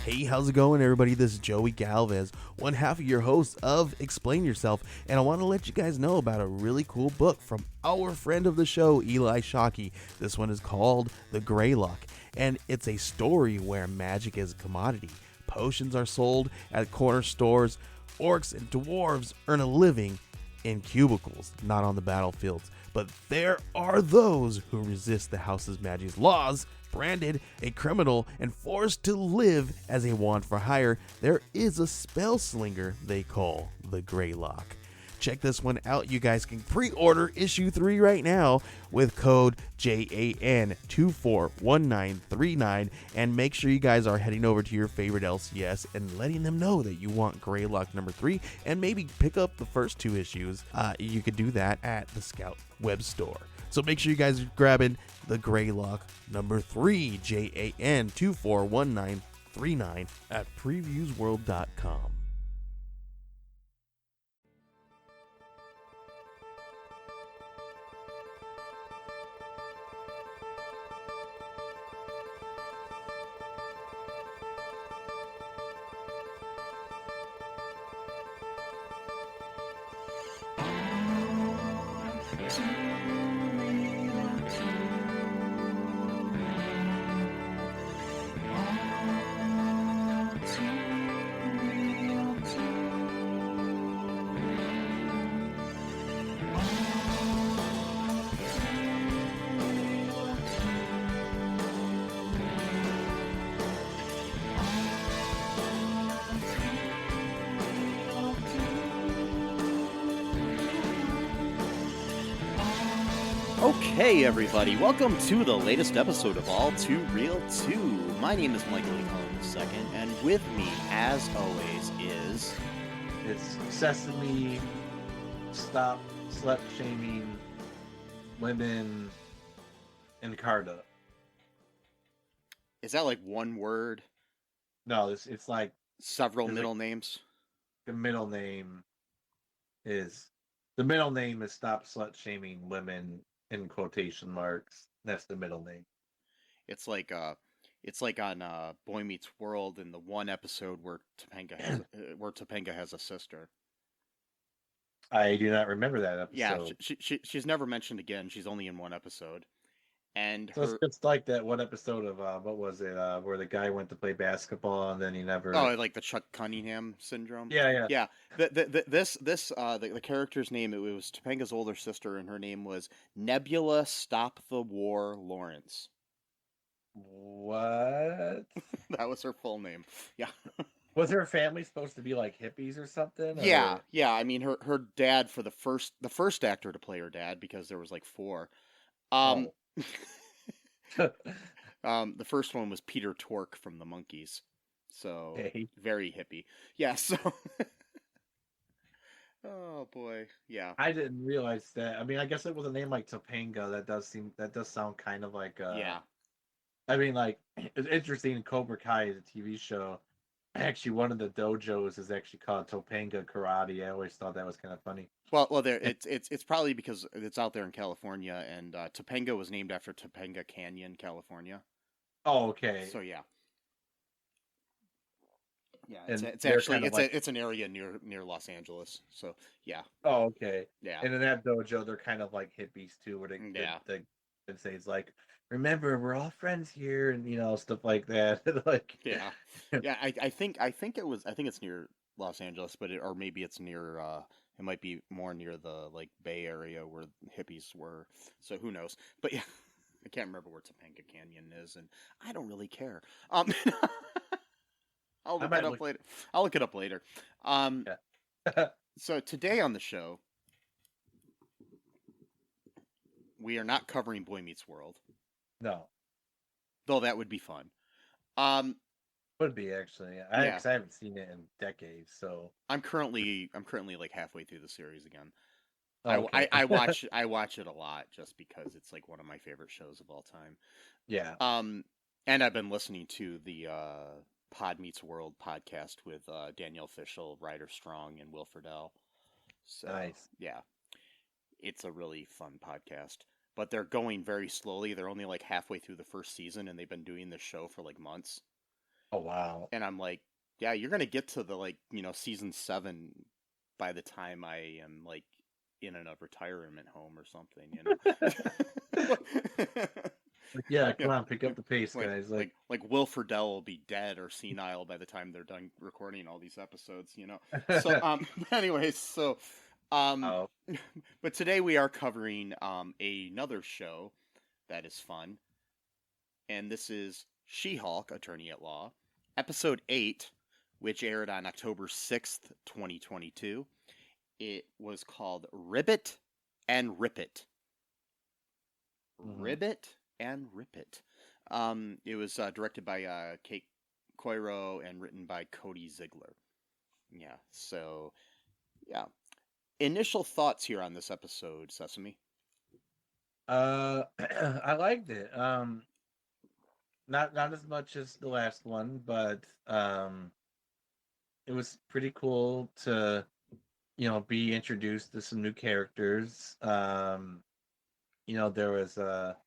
Hey, how's it going, everybody? This is Joey Galvez, one half of your host of Explain Yourself, and I want to let you guys know about a really cool book from our friend of the show, Eli Shockey. This one is called The Greylock, and it's a story where magic is a commodity. Potions are sold at corner stores. Orcs and dwarves earn a living in cubicles, not on the battlefields. But there are those who resist the House's Magic's laws. Branded a criminal and forced to live as a wand for hire, there is a spell slinger they call the Greylock. Check this one out. You guys can pre-order issue 3 right now with code JAN241939, and make sure you guys are heading over to your favorite LCS and letting them know that you want Greylock number 3, and maybe pick up the first 2 issues. You could do that at the Scout web store. So make sure you guys are grabbing the Greylock number 3, JAN241939 at previewsworld.com. Okay, everybody, welcome to the latest episode of All Too Real 2. My name is Michael Lee Collins II, and with me, as always, is... It's Sesame, Stop Slut-Shaming Women, Encarta. Is that like one word? No, it's like... Several middle names? The middle name is... The middle name is Stop Slut-Shaming Women, in quotation marks. That's the middle name. It's like on Boy Meets World in the one episode where Topanga has a sister. I do not remember that episode. Yeah, she's never mentioned again. She's only in one episode. And so it's like that one episode of what was it? Where the guy went to play basketball and then he never. Oh, like the Chuck Cunningham syndrome. Yeah. The character's name, it was Topanga's older sister, and her name was Nebula Stop the War Lawrence. What? That was her full name. Yeah. Was her family supposed to be like hippies or something? Or... Yeah. I mean, her dad the first actor to play her dad, because there was like 4. The first one was Peter Tork from the Monkees, so very hippie. Yeah. So, oh boy, yeah. I didn't realize that. I mean, I guess it was a name like Topanga. That does sound kind of like yeah. I mean, like, it's interesting. Cobra Kai is a TV show. Actually, one of the dojos is actually called Topanga Karate. I always thought that was kind of funny. Well, there it's probably because it's out there in California, and Topanga was named after Topanga Canyon, California. Oh, okay. So yeah, it's an area near Los Angeles. So yeah. Oh, okay. Yeah. And in that dojo, they're kind of like hippies too, where they say it's like, remember, we're all friends here, and stuff like that. Like yeah. I think it's near Los Angeles, or maybe it's near. It might be more near the like Bay Area where hippies were. So who knows? But yeah, I can't remember where Topanga Canyon is, and I don't really care. I'll look it up later. I'll look it up later. So today on the show, we are not covering Boy Meets World. No. Though that would be fun. Would be actually. I haven't seen it in decades, so I'm currently like halfway through the series again. Okay. I watch it a lot just because it's like one of my favorite shows of all time. Yeah. And I've been listening to the Pod Meets World podcast with Danielle Fishel, Ryder Strong, and Will Friedle. So, nice. Yeah, it's a really fun podcast. But they're going very slowly. They're only like halfway through the first season, and they've been doing this show for like months. Oh wow. And I'm like, yeah, you're gonna get to the season 7 by the time I am like in a retirement home or something, Yeah, Yeah, come on, pick up the pace, like guys. like Will Friedle will be dead or senile by the time they're done recording all these episodes. So anyways, so um Oh, but today we are covering another show that is fun, and this is She-Hulk, Attorney at Law, episode 8, which aired on October 6th, 2022. It was called Ribbit and Rip It. mhm. Ribbit and Rip It. It was directed by Kate Coiro and written by Cody Ziegler. Yeah, so, yeah. Initial thoughts here on this episode, Sesame. I liked it. Not as much as the last one, but it was pretty cool to be introduced to some new characters. There was a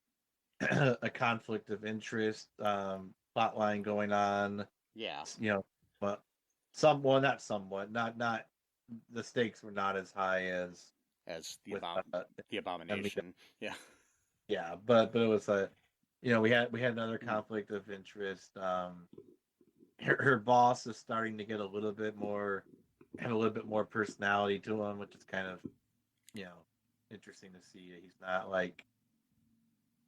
a conflict of interest plot line going on. Yeah, But not somewhat, not the stakes were not as high as as with the Emily. Abomination. Yeah. Yeah, but it was we had another conflict of interest. Her boss is starting to get have a little bit more personality to him, which is kind of you know interesting to see. He's not like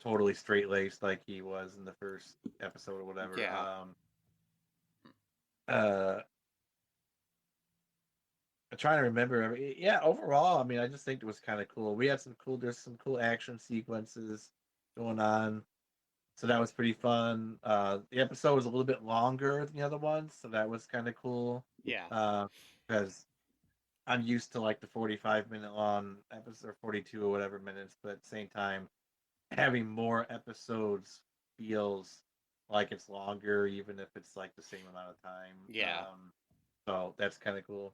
totally straight laced like he was in the first episode or whatever. Yeah. Uh, I'm trying to remember. Yeah, overall, I mean, I just think it was kind of cool. There's some cool action sequences going on, so that was pretty fun. The episode was a little bit longer than the other ones, so that was kind of cool. Yeah. Because I'm used to like the 45-minute long episode, or 42 or whatever minutes, but at the same time, having more episodes feels like it's longer, even if it's like the same amount of time. Yeah. So that's kind of cool.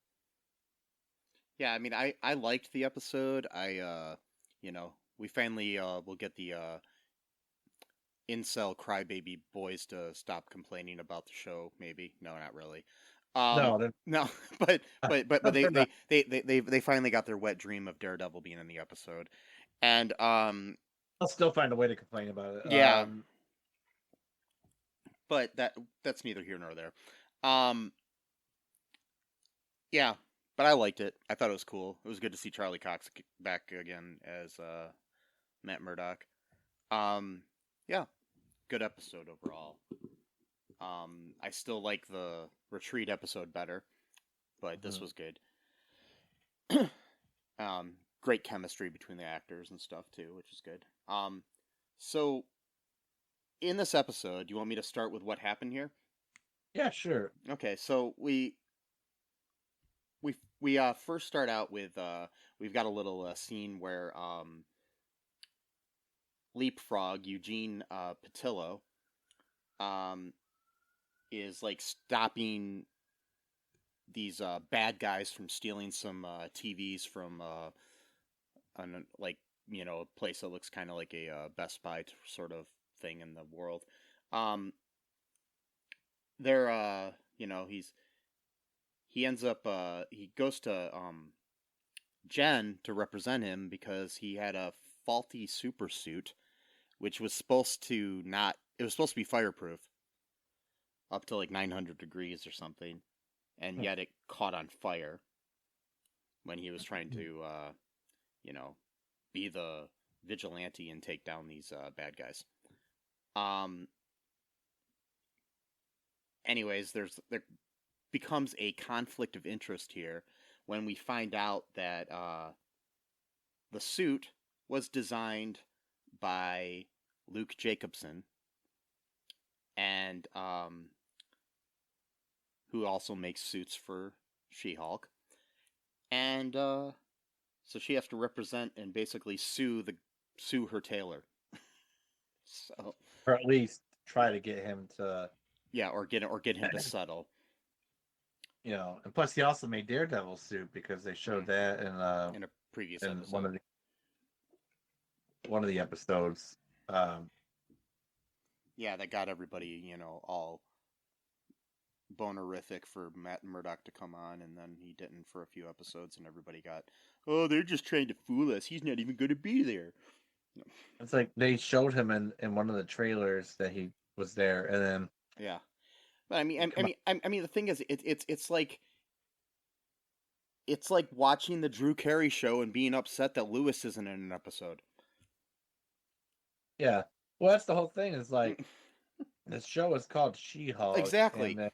Yeah, I mean, I liked the episode. We finally will get the incel crybaby boys to stop complaining about the show. Maybe no, not really. No, they're, No, but they're not. they finally got their wet dream of Daredevil being in the episode, and I'll still find a way to complain about it. yeah, but that's neither here nor there. Um, yeah, but I liked it. I thought it was cool. It was good to see Charlie Cox back again as Matt Murdock. Yeah, good episode overall. I still like the retreat episode better, but this was good. Great chemistry between the actors and stuff too, which is good. So in this episode, do you want me to start with what happened here? Yeah, sure. Okay, so we first start out with we've got a little scene where Leapfrog Eugene Patillo is like stopping these bad guys from stealing some TVs from a place that looks kind of like a Best Buy sort of thing in the world. They're he ends up he goes to Jen to represent him because he had a faulty super suit, which was supposed to not. It was supposed to be fireproof up to like 900 degrees or something, and yet it caught on fire when he was trying to, be the vigilante and take down these bad guys. Anyways, there becomes a conflict of interest here when we find out that the suit was designed by Luke Jacobson, and who also makes suits for She-Hulk. And so she has to represent and basically sue her tailor. So, or at least try to get him to, yeah, or get him to settle. And plus he also made Daredevil suit because they showed that in a previous in episode. one of the episodes. Yeah, that got everybody, all bonerific for Matt Murdock to come on, and then he didn't for a few episodes, and everybody got, oh, they're just trying to fool us. He's not even going to be there. It's like they showed him in one of the trailers that he was there, and then Yeah, but I mean, the thing is, it's like watching the Drew Carey show and being upset that Lewis isn't in an episode. yeah. Well, that's the whole thing. Is like the show is called She-Hulk. Exactly. And then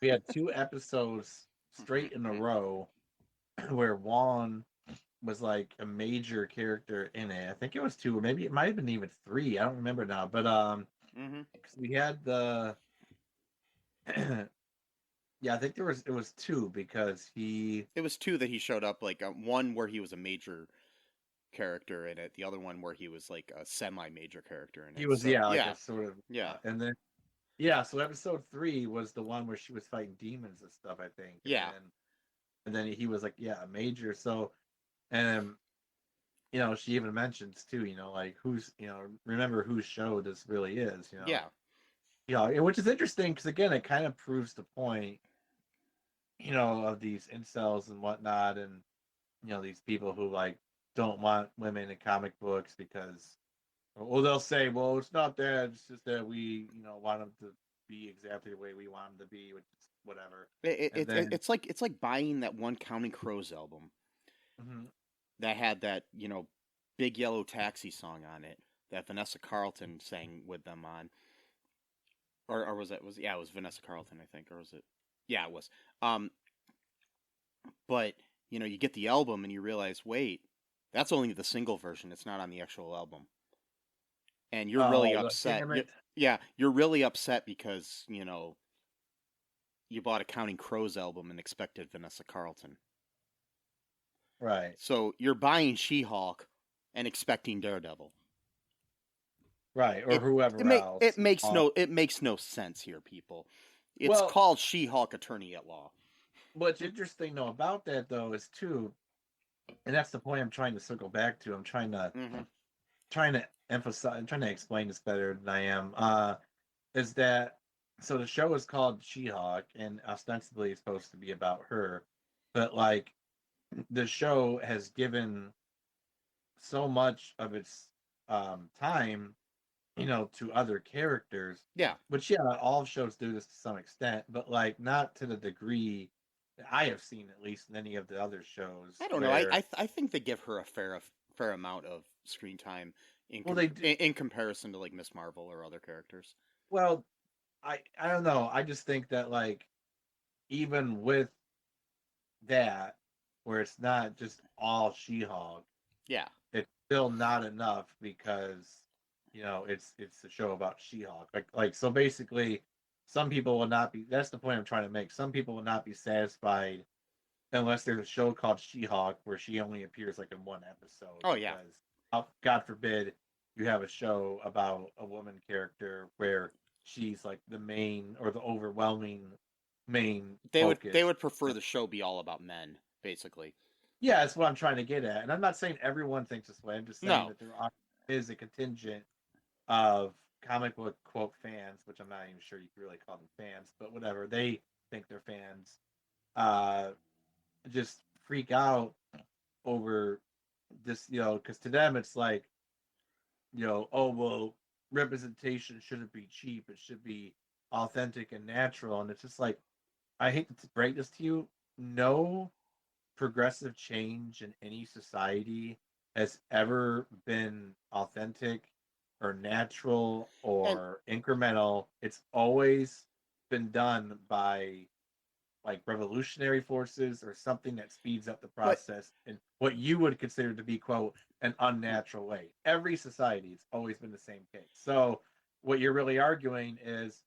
we had 2 episodes straight in a row where Juan was like a major character in it. I think it was 2, or maybe it might have been even 3. I don't remember now. But 'cause we had the yeah, I think it was 2 because It was 2 that he showed up, like one where he was a major character in it, the other one where he was like a semi-major character in it. he was So, like a sort of yeah, and then so episode 3 was the one where she was fighting demons and stuff, I think. And then he was like, a major. So, and she even mentions too, like who's, remember whose show this really is, which is interesting because again, it kind of proves the point, of these incels and whatnot, and these people who like don't want women in comic books because, well, they'll say, well, it's not that, it's just that we, want them to be exactly the way we want them to be, which is whatever. It's like buying that one Counting Crows album that had that Big Yellow Taxi song on it that Vanessa Carlton sang with them on, or was it was Vanessa Carlton, I think, or was it? Yeah, it was. But you get the album and you realize, wait, that's only the single version. It's not on the actual album, and you're really upset. You're really upset because you bought a Counting Crows album and expected Vanessa Carlton. Right. So you're buying She-Hulk and expecting Daredevil. Right, or whoever else. It makes no sense here, people. It's called She-Hulk Attorney at Law. What's interesting though about that though is too, and that's the point I'm trying to circle back to. I'm trying to emphasize, I'm trying to explain this better than I am. Is that so? The show is called She-Hulk, and ostensibly it's supposed to be about her, but like the show has given so much of its time, to other characters. Yeah. Which all shows do this to some extent, but like not to the degree that I have seen, at least in any of the other shows. I don't know. I think they give her a fair amount of screen time in comparison to like Miss Marvel or other characters. Well, I don't know. I just think that like even with that, where it's not just all She-Hulk, it's still not enough because it's a show about She-Hulk. Like so basically, some people will not be. That's the point I'm trying to make. Some people will not be satisfied unless there's a show called She-Hulk where she only appears like in one episode. Oh yeah. Because, God forbid you have a show about a woman character where she's like the main or the overwhelming main. They would prefer the show be all about men, basically. Yeah, that's what I'm trying to get at, and I'm not saying everyone thinks this way. I'm just saying that there is a contingent of comic book quote fans, which I'm not even sure you can really call them fans, but whatever, they think they're fans, just freak out over this, because to them it's like, oh well, representation shouldn't be cheap, it should be authentic and natural, and it's just like, I hate to break this to you, no progressive change in any society has ever been authentic or natural or incremental. It's always been done by like revolutionary forces or something that speeds up the process in what you would consider to be quote an unnatural way. Every society, it's always been the same case. So what you're really arguing is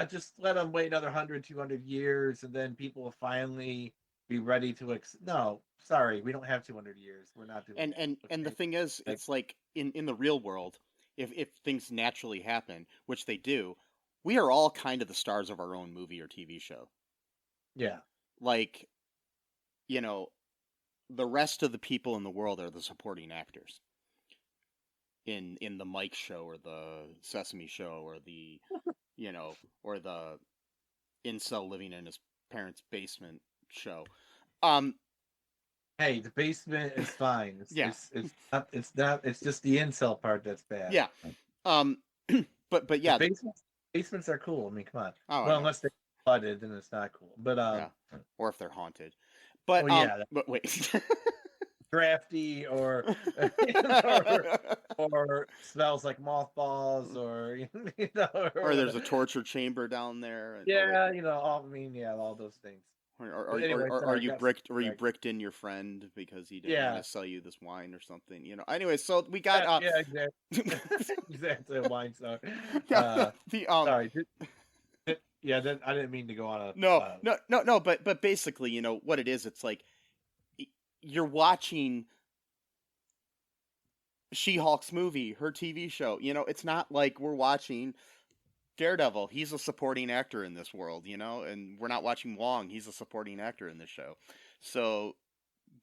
just let them wait another 100 200 years and then people will finally be ready to no, sorry, we don't have 200 years, we're not doing and the thing is, it's like in the real world, if things naturally happen, which they do, we are all kind of the stars of our own movie or TV show. Yeah. Like, the rest of the people in the world are the supporting actors. In the Mike show or the Sesame show or the, or the incel living in his parents' basement show. Um, Hey, the basement is fine. Yeah. It's just the incel part that's bad. yeah. Um, but The yeah. basements are cool. I mean, come on. Oh, I Well, know. unless they're flooded, then it's not cool. But Yeah. Or if they're haunted. But oh yeah, but wait. drafty or or smells like mothballs or you know or there's whatever. a torture chamber down there. Yeah, you know, all those things. Or, Anyway, or sorry, you got you bricked in your friend because he didn't want Yeah. to sell you this wine or something. Anyway, so we got yeah, exactly. Exactly, a wine star. the Sorry. Yeah, I didn't mean to go on a no, but basically, what it is, it's like you're watching She-Hulk's movie, her TV show. It's not like we're watching Daredevil. He's a supporting actor in this world, and we're not watching Wong. He's a supporting actor in this show. So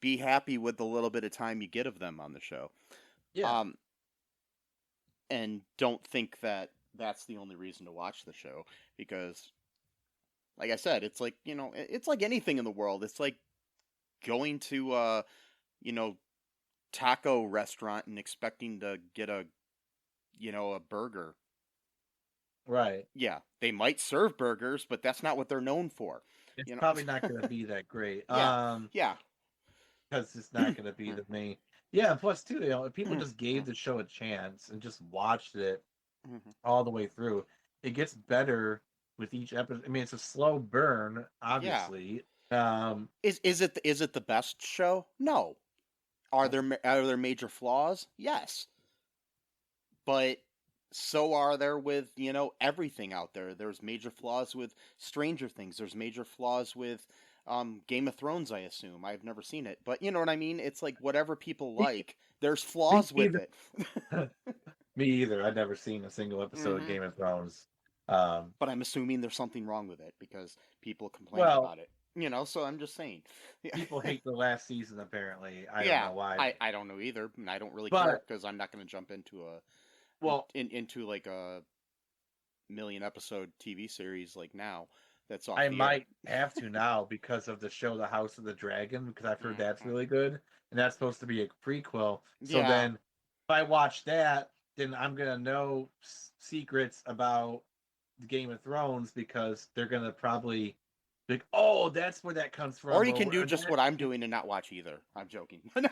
be happy with the little bit of time you get of them on the show. Yeah. And don't think that that's the only reason to watch the show, because like I said, it's like, it's like anything in the world. It's like going to taco restaurant and expecting to get a burger. Right. Yeah, they might serve burgers, but that's not what they're known for. It's probably not going to be that great. Yeah. Because it's not going to be the main. Yeah, and plus too, if people just gave the show a chance and just watched it all the way through, it gets better with each episode. I mean, it's a slow burn, obviously. Is it the best show? No. Are there major flaws? Yes. But so are there with, everything out there. There's major flaws with Stranger Things. There's major flaws with Game of Thrones, I assume. I've never seen it. But you know what I mean? It's like whatever people like, there's flaws with it. Me either. I've never seen a single episode of Game of Thrones. But I'm assuming there's something wrong with it because people complain about it. So I'm just saying. People hate the last season, apparently. I don't know why. I don't know either. And I don't really care because I'm not going to jump into into like a million episode TV series like now. That's off. I might have to now because of the show The House of the Dragon, because I've heard that's really good, and that's supposed to be a prequel. So then, if I watch that, then I'm gonna know secrets about the Game of Thrones because they're gonna probably be like, oh, that's where that comes from. Or you can do just what I'm doing and not watch either. I'm joking. Well,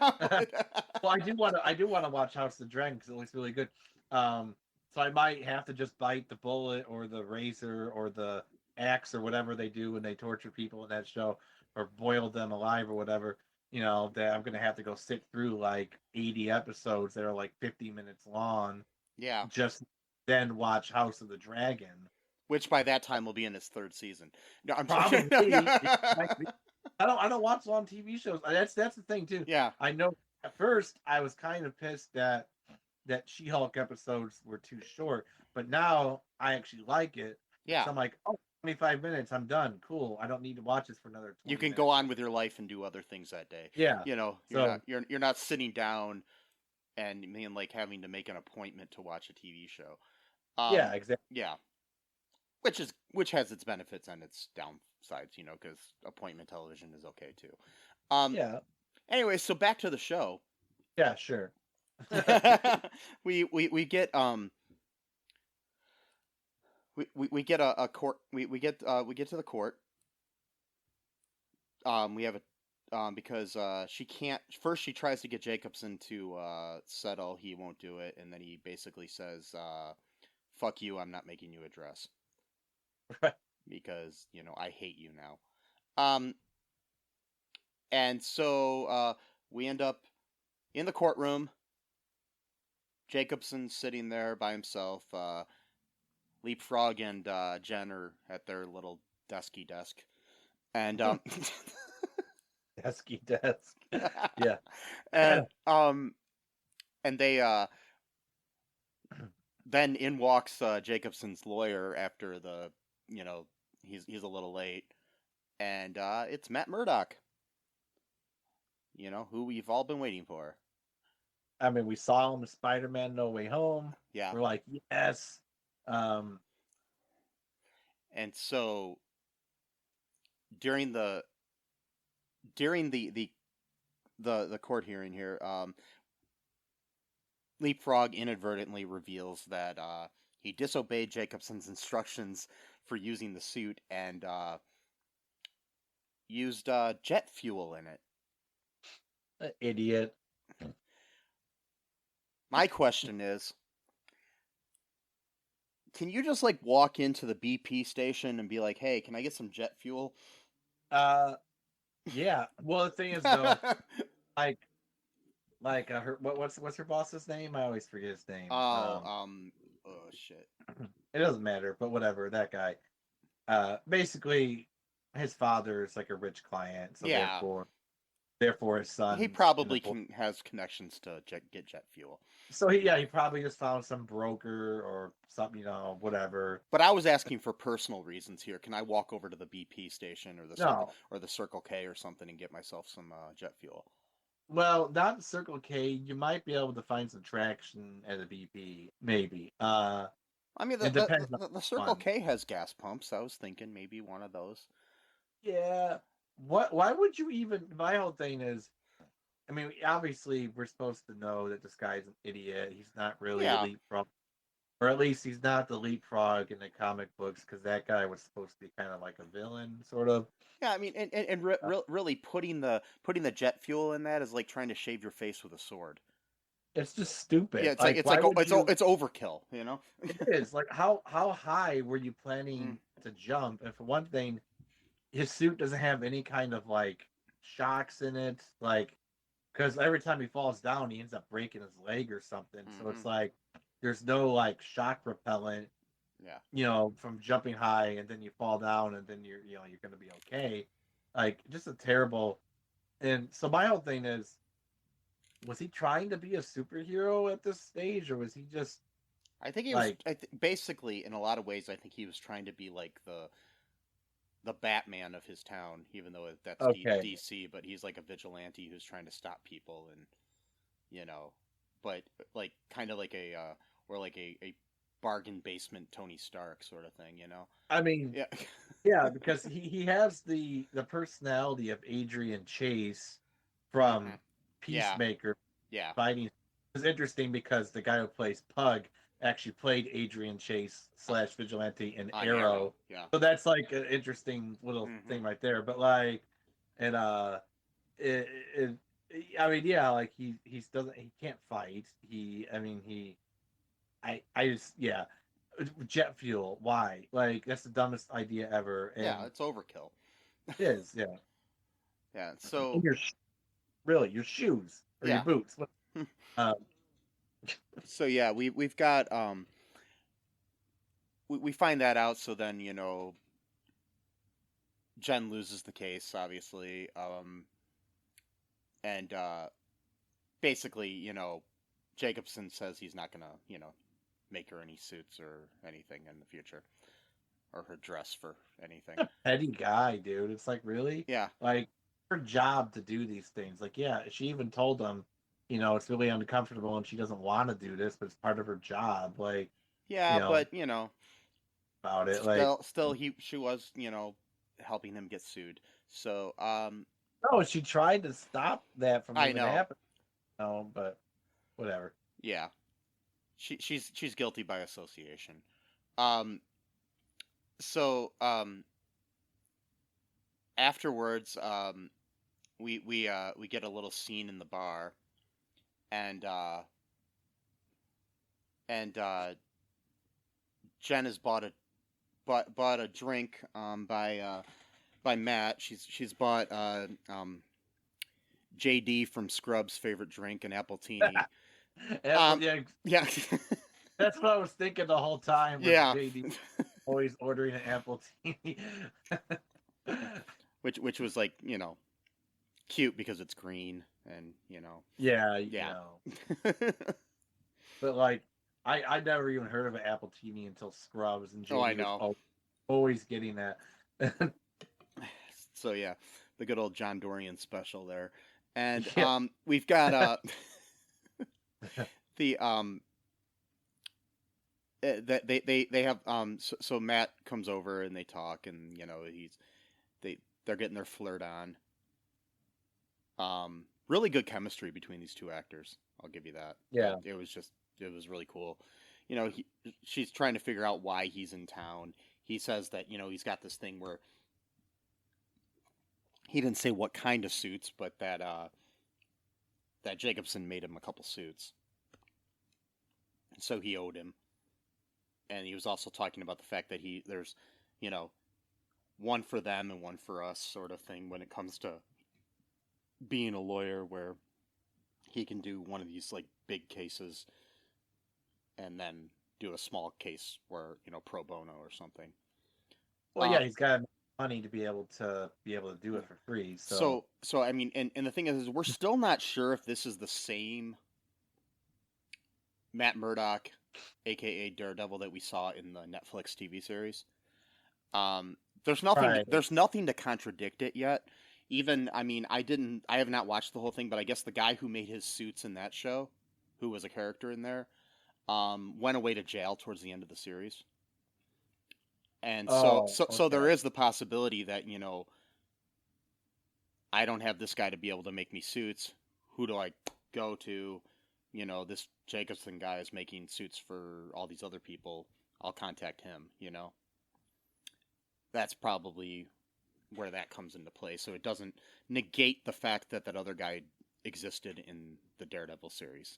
I do want to watch House of the Dragon because it looks really good. So I might have to just bite the bullet or the razor or the axe or whatever they do when they torture people in that show or boil them alive or whatever, that I'm going to have to go sit through like 80 episodes that are like 50 minutes long. Yeah. Just then watch House of the Dragon. Which by that time will be in its third season. No, I'm probably. I don't watch long TV shows. That's the thing too. Yeah. I know at first I was kind of pissed that She-Hulk episodes were too short, but now I actually like it. Yeah. So I'm like, 25 minutes, I'm done. Cool. I don't need to watch this for another 20 You can minutes. go on with your life and do other things that day. Yeah. You're not sitting down and like having to make an appointment to watch a TV show. Yeah, exactly. Yeah. Which has its benefits and its downsides, because appointment television is okay too. Yeah. Anyway, so back to the show. Yeah, sure. we get we get a court. We get to the court. We have a because she can't. First, she tries to get Jacobson to settle. He won't do it, and then he basically says, "Fuck you! I'm not making you a dress." Right. Because I hate you now. And so we end up in the courtroom. Jacobson's sitting there by himself. Leapfrog and Jen are at their little desky desk. And desky desk. Yeah. And they then in walks Jacobson's lawyer after the he's a little late. And it's Matt Murdock. Who we've all been waiting for. I mean, we saw him in Spider-Man No Way Home. Yeah. We're like, yes. And so during the during the court hearing here, Leapfrog inadvertently reveals that he disobeyed Jacobson's instructions for using the suit and used jet fuel in it. Idiot. My question is, can you just like walk into the BP station and be like, "Hey, can I get some jet fuel?" Yeah. Well, the thing is though, like her what's her boss's name? I always forget his name. Oh shit. It doesn't matter, but whatever. That guy. Basically, his father is like a rich client, so Yeah. therefore his son. He probably has connections to get jet fuel. So he probably just found some broker or something, whatever. But I was asking for personal reasons here. Can I walk over to the BP station or the Circle K or something and get myself some jet fuel? Well, not the Circle K. You might be able to find some traction at a BP, maybe. I mean, the Circle K has gas pumps. I was thinking maybe one of those. Yeah. Why would you even? My whole thing is, I mean, obviously we're supposed to know that this guy's an idiot. He's not really a leapfrog, or at least he's not the leapfrog in the comic books, because that guy was supposed to be kind of like a villain, sort of. Yeah, I mean, and really putting the jet fuel in that is like trying to shave your face with a sword. It's just stupid. Yeah, it's overkill. You know, it is like how high were you planning to jump? And for one thing, his suit doesn't have any kind of like shocks in it, like because every time he falls down, he ends up breaking his leg or something. So it's like there's no like shock repellent. Yeah. From jumping high and then you fall down and then you're going to be okay. Like just a terrible. And so my whole thing is, was he trying to be a superhero at this stage, or was he just? I think he was. Basically, in a lot of ways, I think he was trying to be like the Batman of his town, even though that's DC. But he's like a vigilante who's trying to stop people, and but like kind of like a bargain basement Tony Stark sort of thing, I mean, yeah, because he has the personality of Adrian Chase from Peacemaker. Yeah. Fighting. It's interesting because the guy who plays Pug actually played Adrian Chase / vigilante in Arrow. Yeah. So that's like an interesting little thing right there. But like, and I mean, yeah, like he can't fight. Jet fuel. Why? Like that's the dumbest idea ever. And yeah, it's overkill. It is. Yeah. Yeah. So your shoes or your boots. So yeah, we've got we find that out. So then Jen loses the case, obviously, and basically Jacobson says he's not gonna make her any suits or anything in the future, or her dress for anything. Petty guy, dude. It's like, really? Yeah. Like her job to do these things. Like, yeah, she even told him, it's really uncomfortable and she doesn't want to do this, but it's part of her job. Like, yeah, but about it. Still, she was helping him get sued. So no, she tried to stop that from even happening. No, but whatever. Yeah, she's guilty by association. So afterwards, we get a little scene in the bar, and Jen has bought a drink by Matt. She's bought JD from Scrubs' favorite drink, an Appletini. Yeah. That's what I was thinking the whole time. Yeah. JD always ordering an Appletini. Which was like, cute because it's green and, Yeah. But like, I never even heard of an Appletini until Scrubs, and JD I know. was always getting that. So yeah, the good old John Dorian special there. And we've got the that they have so Matt comes over and they talk, and they're getting their flirt on. Really good chemistry between these two actors. I'll give you that. Yeah. It was really cool. She's trying to figure out why he's in town. He says that he's got this thing where he didn't say what kind of suits, but that Jacobson made him a couple suits, so he owed him. And he was also talking about the fact that there's one for them and one for us sort of thing when it comes to being a lawyer, where he can do one of these like big cases and then do a small case where pro bono or something. Well, yeah, he's got money to be able to do it for free. So I mean, and the thing is we're still not sure if this is the same Matt Murdock, aka Daredevil, that we saw in the Netflix TV series. There's nothing. Right. There's nothing to contradict it yet. Even, I mean, I have not watched the whole thing, but I guess the guy who made his suits in that show, who was a character in there, went away to jail towards the end of the series. And so there is the possibility that, I don't have this guy to be able to make me suits. Who do I go to? This Jacobson guy is making suits for all these other people. I'll contact him, That's probably where that comes into play. So it doesn't negate the fact that that other guy existed in the Daredevil series.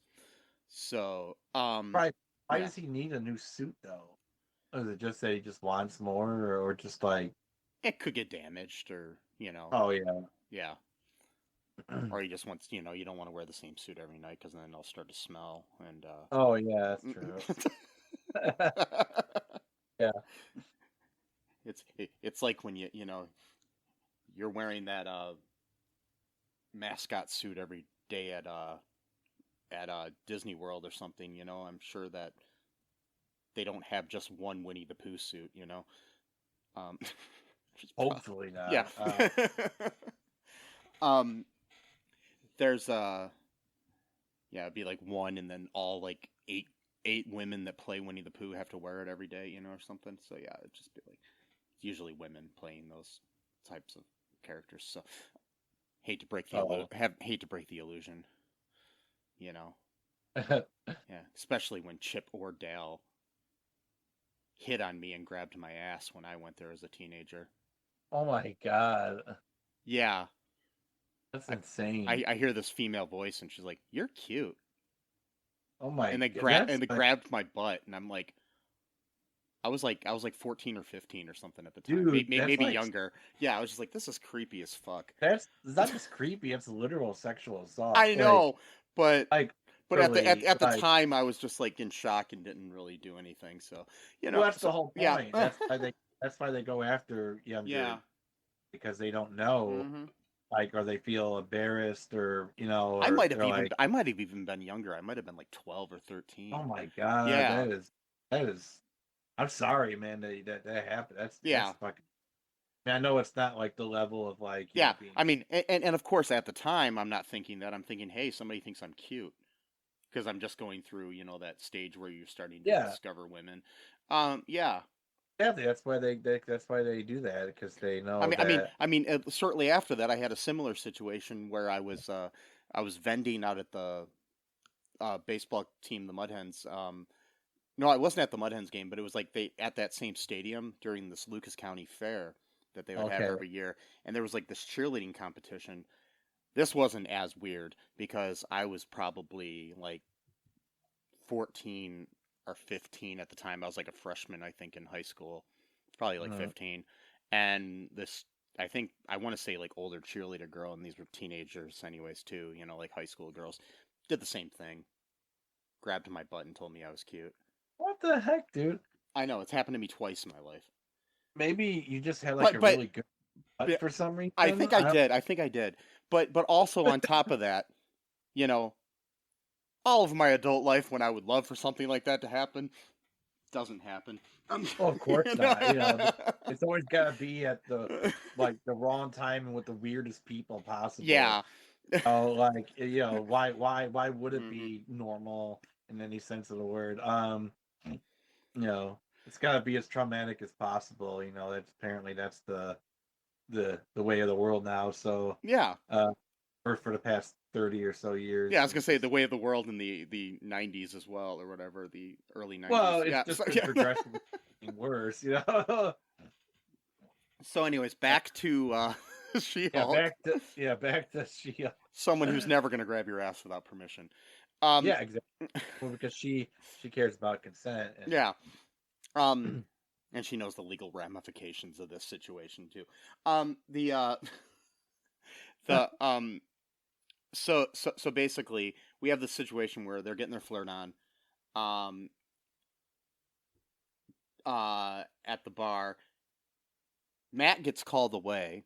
So, Why does he need a new suit though? Is it just that he just wants more, or just like it could get damaged, or Oh yeah, yeah, or he just wants you don't want to wear the same suit every night because then it'll start to smell and. Oh yeah, that's true. Yeah. It's like when you're wearing that mascot suit every day at Disney World or something. I'm sure that they don't have just one Winnie the Pooh suit. Hopefully not. Yeah. There's it'd be like one, and then all like eight women that play Winnie the Pooh have to wear it every day, or something. So yeah, it'd just be like usually women playing those types of characters. So hate to break the illusion. Yeah, especially when Chip or Dale hit on me and grabbed my ass when I went there as a teenager. Oh my god. Yeah. That's insane. I hear this female voice and she's like, "You're cute." Oh my god. And they grabbed my butt, and I'm like, I was like 14 or 15 or something at the time. Dude, maybe younger. Yeah, I was just like, this is creepy as fuck. That's not just creepy, it's literal sexual assault. I know, but at the time I was just like in shock and didn't really do anything. So well, that's the whole point. Yeah. That's why they go after younger. Yeah. Because they don't know, Mm-hmm. or they feel embarrassed, or I might have even been younger. I might have been like 12 or 13. Oh my god! Yeah. That is. I'm sorry, man. That happened. That's fucking. I know it's not like the level of like. I mean, and of course, at the time, I'm not thinking that. I'm thinking, hey, somebody thinks I'm cute, because I'm just going through, that stage where you're starting to discover women. Yeah. Yeah, that's why they do that, because they know. I mean, shortly after that, I had a similar situation where I was vending out at the baseball team, the Mud Hens. No, I wasn't at the Mud Hens game, but it was like at that same stadium during this Lucas County Fair that they would have every year, and there was like this cheerleading competition. This wasn't as weird because I was probably like 14 or 15 at the time. I was like a freshman, I think, in high school, probably like 15. And this, I want to say like older cheerleader girl, and these were teenagers anyways too, like high school girls, did the same thing. Grabbed my butt and told me I was cute. What the heck, dude? I know, it's happened to me twice in my life. Maybe you just had like a really good butt for some reason. I think I did. But also on top of that, all of my adult life, when I would love for something like that to happen, doesn't happen. Well, of course not. It's always got to be at the wrong time and with the weirdest people possible. Yeah. Why would it be normal in any sense of the word? It's got to be as traumatic as possible. That's the the way of the world now. So Yeah. for the past 30 or so years. Yeah, I was And gonna say the way of the world in the '90s as well, or whatever, the early '90s. well, it's Yeah, just so been yeah. progressively getting worse, you know. So, anyways, back to She-Hulk, Back to she. someone who's never gonna grab your ass without permission. Yeah, exactly. Well, because she cares about consent Yeah. and And she knows the legal ramifications of this situation too. The the so basically we have this situation where they're getting their flirt on um at the bar. Matt gets called away,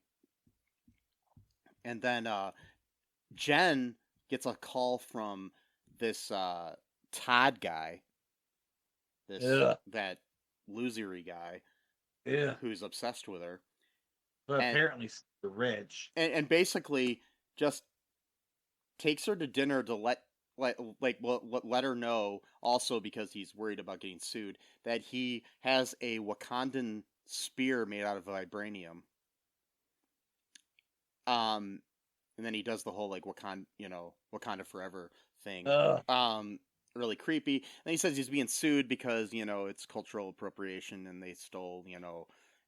and then Jen gets a call from this Todd guy, this ugh, that losery guy yeah. who's obsessed with her, But and apparently super rich. and basically just takes her to dinner to let her know, also because he's worried about getting sued, that he has a Wakandan spear made out of vibranium. Um, and then he does the whole like Wakanda forever thing. Ugh. Really creepy. And he says he's being sued because it's cultural appropriation, and they stole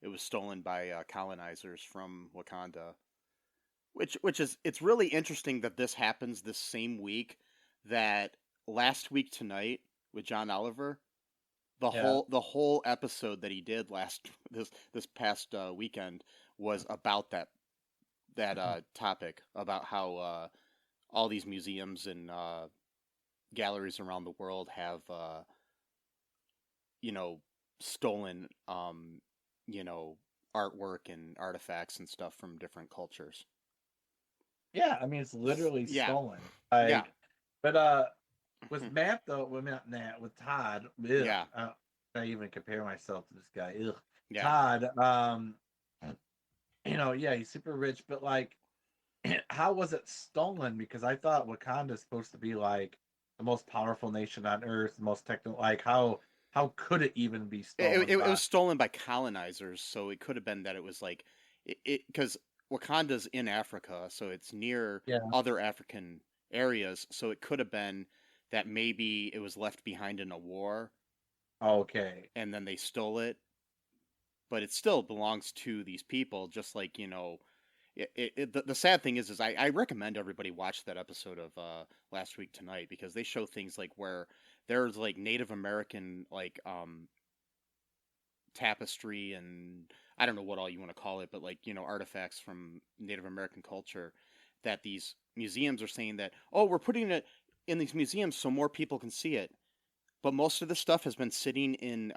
it was stolen by colonizers from Wakanda. Which is, it's really interesting that this happens this same week that Last Week Tonight with John Oliver, Yeah. the whole episode that he did this past weekend was about that topic, about how all these museums and galleries around the world have stolen artwork and artifacts and stuff from different cultures. Yeah, I mean it's literally Yeah. stolen. Yeah. But with Matt though, well, not Matt, with Todd, ugh, Yeah. I even compare myself to this guy. Ugh. Yeah. Todd, yeah, he's super rich, but like, how was it stolen? Because I thought Wakanda is supposed to be like the most powerful nation on Earth, the most technical. Like, how could it even be stolen? It was stolen by colonizers, so it could have been that it was like it because Wakanda's in Africa, so it's near Yeah. other African areas, so it could have been that maybe it was left behind in a war Okay. and then they stole it, but it still belongs to these people, just like the sad thing is I recommend everybody watch that episode of Last Week Tonight, because they show things like where there's like Native American tapestry, and I don't know what all you want to call it, but like artifacts from Native American culture, that these museums are saying that, oh, we're putting it in these museums so more people can see it, but most of the stuff has been sitting in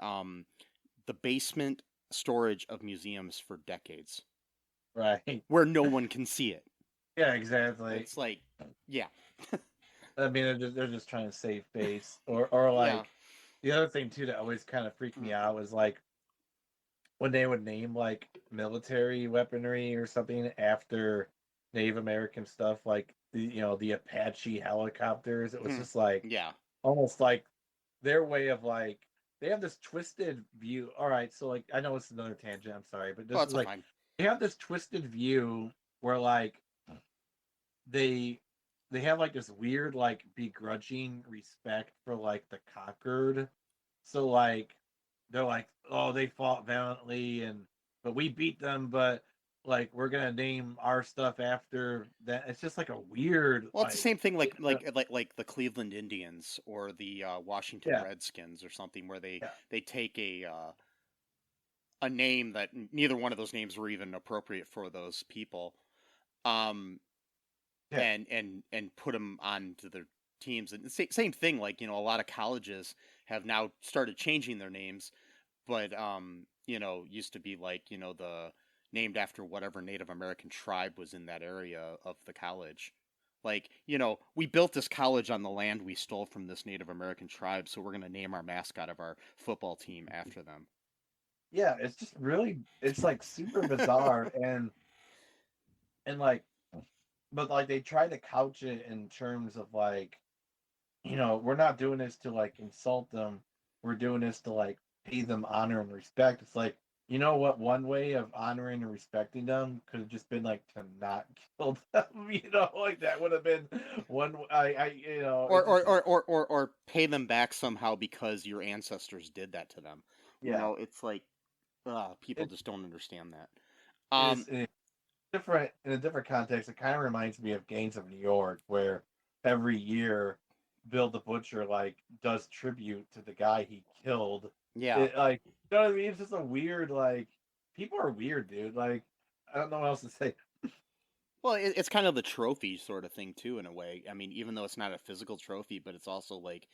the basement storage of museums for decades, Right. where no one can see it. Yeah, exactly. It's like, yeah. I mean, they're just trying to save face, or like Yeah. the other thing too that always kind of freaked me out was like when they would name like military weaponry or something after Native American stuff, like the Apache helicopters. It was just like Yeah. almost like their way of like they have this twisted view. All right, so like I know it's another tangent. I'm sorry, but this Well, that's is like fine. they have this twisted view where like they they have like this weird like begrudging respect for like the conquered. So like they're like, oh, they fought valiantly and but we beat them, but like we're gonna name our stuff after that. It's just like a weird Well, it's the same thing like like the Cleveland Indians or the Washington yeah, Redskins or something, where yeah, they take a name that neither one of those names were even appropriate for those people, um, yeah, and put them onto their teams. And same thing, like a lot of colleges have now started changing their names, but used to be like the named after whatever Native American tribe was in that area of the college. Like, we built this college on the land we stole from this Native American tribe, so we're going to name our mascot of our football team after them. yeah. It's just really it's like super bizarre and like but like they try to couch it in terms of like we're not doing this to like insult them. We're doing this to like pay them honor and respect. It's like You know what? One way of honoring and respecting them could have just been like to not kill them. Like that would have been one. Or it just pay them back somehow because your ancestors did that to them. yeah. It's like people It just don't understand that. is Um, in a different context. It kind of reminds me of Gangs of New York, where every year Bill the Butcher like does tribute to the guy he killed. yeah. It like you know what I mean? It's just a weird like people are weird, dude. Like I don't know what else to say. Well, it's kind of the trophy sort of thing too, in a way. I mean, even though it's not a physical trophy, but it's also like